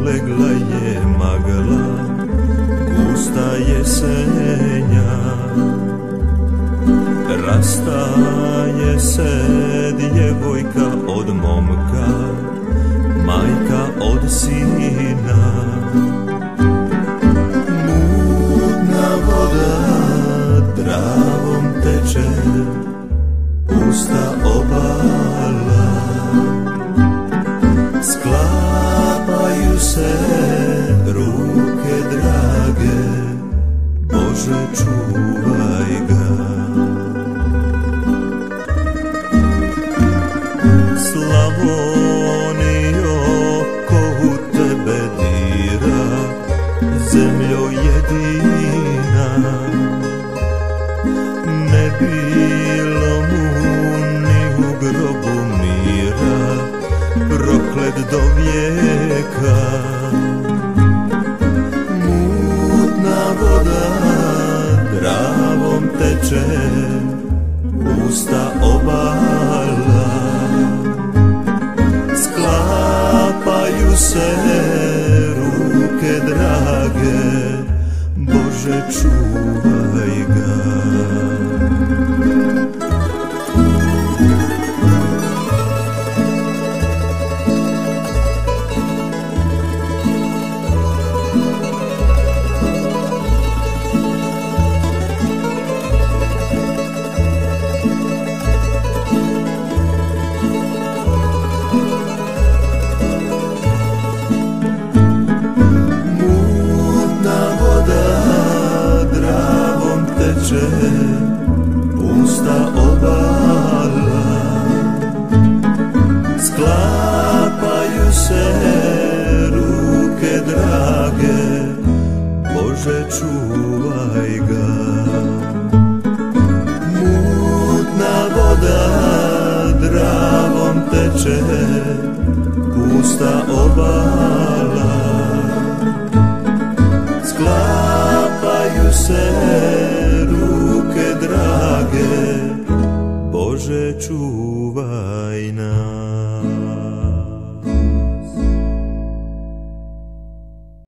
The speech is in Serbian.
Ulegla je magla, gusta jesenja, rastaje se djevojka od momka, majka od sina. Mutna voda travom teče, pusta obala, sklapaju se ruke drage, Bože čuvaj ga. Slavonijo, ko u tebe dira, zemljo jedina, ne bilo mu ni u grobu mira, proklet do vijeka. Mutna voda travom teče, pusta obala, sklapaju se ruke drage, Bože čuvaj ga. Pusta obala, sklapaju se ruke drage, Bože čuvaj ga. Mutna voda Dravom teče, pusta obala, sklapaju se ruke drage, Bože čuvaj.